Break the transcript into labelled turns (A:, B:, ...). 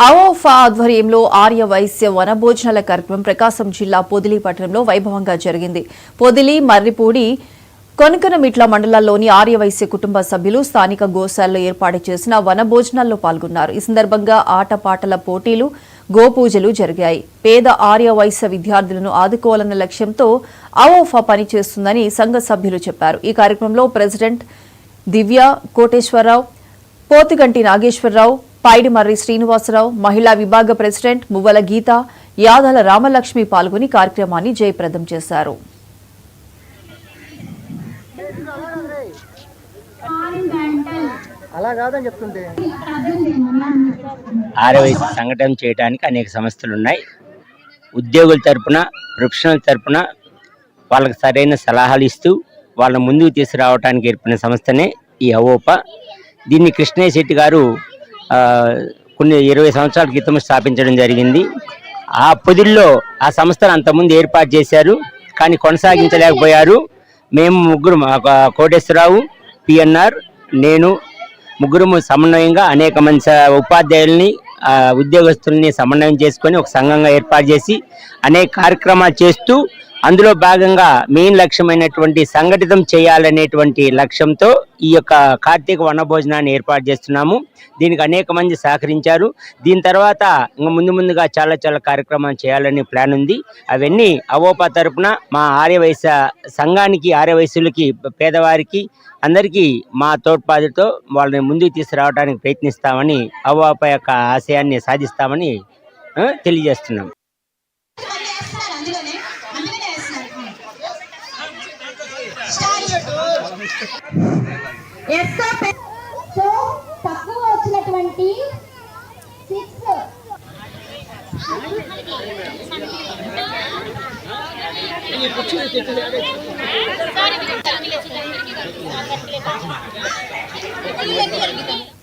A: అవోఫా ఆధ్వర్యంలో ఆర్య వైశ్య వనభోజనాల కార్యక్రమం ప్రకాశం జిల్లా పొదిలి పట్టణంలో వైభవంగా జరిగింది. పొదిలి, మర్రిపూడి, కొనకనమిట్ల మండలాల్లోని ఆర్యవైశ్య కుటుంబ సభ్యులు స్థానిక గోశాలలో ఏర్పాటు చేసిన వనభోజనాల్లో పాల్గొన్నారు. ఈ సందర్భంగా ఆటపాటల పోటీలు, గోపూజలు జరిగాయి. పేద ఆర్యవైశ్య విద్యార్థులను ఆదుకోవాలన్న లక్ష్యంతో అవోఫా పనిచేస్తుందని సంఘ సభ్యులు చెప్పారు. ఈ కార్యక్రమంలో ప్రెసిడెంట్ దివ్య కోటేశ్వరరావు, పోతిగంటి నాగేశ్వరరావు, పైడిమర్రి శ్రీనివాసరావు, మహిళా విభాగ ప్రెసిడెంట్ మువ్వల గీత, యాదాల రామలక్ష్మి పాల్గొని కార్యక్రమాన్ని జయప్రదం చేశారు.
B: ఆర్యవైశ్య సంఘటన చేయడానికి అనేక సంస్థలు ఉన్నాయి. ఉద్యోగుల తరపున, ప్రొఫెషనల్ తరపున వాళ్ళకి సరైన సలహాలు ఇస్తూ వాళ్ళని ముందుకు తీసుకురావడానికి ఏర్పడిన సంస్థనే ఈ అవోపా. దీన్ని కృష్ణయ్య శెట్టి గారు కొన్ని 20 సంవత్సరాల క్రితం స్థాపించడం జరిగింది. ఆ పొదిల్లో ఆ సంస్థను అంతకుముందు ఏర్పాటు చేశారు, కానీ కొనసాగించలేకపోయారు. మేము ముగ్గురు, కోటేశ్వరరావు, పిఎన్ఆర్, నేను ముగ్గురు సమన్వయంగా అనేక మంది ఉపాధ్యాయుల్ని, ఉద్యోగస్తుల్ని సమన్వయం చేసుకొని ఒక సంఘంగా ఏర్పాటు చేసి అనేక కార్యక్రమాలు చేస్తూ అందులో భాగంగా మెయిన్ లక్ష్యమైనటువంటి సంఘటితం చేయాలనేటువంటి లక్ష్యంతో ఈ యొక్క కార్తీక వనభోజనాన్ని ఏర్పాటు చేస్తున్నాము. దీనికి అనేక మంది సహకరించారు. దీని తర్వాత ఇంకా ముందుగా చాలా కార్యక్రమాలు చేయాలనే ప్లాన్ ఉంది. అవన్నీ అవోపా తరపున మా ఆర్యవైశ్య సంఘానికి, ఆర్యవైశ్యులకి, పేదవారికి అందరికీ మా తోడ్పాటుతో వాళ్ళని ముందుకు తీసుకురావడానికి ప్రయత్నిస్తామని, అవోపా యొక్క ఆశయాన్ని సాధిస్తామని తెలియజేస్తున్నాం.
C: తక్కువ వచ్చినటువంటి 6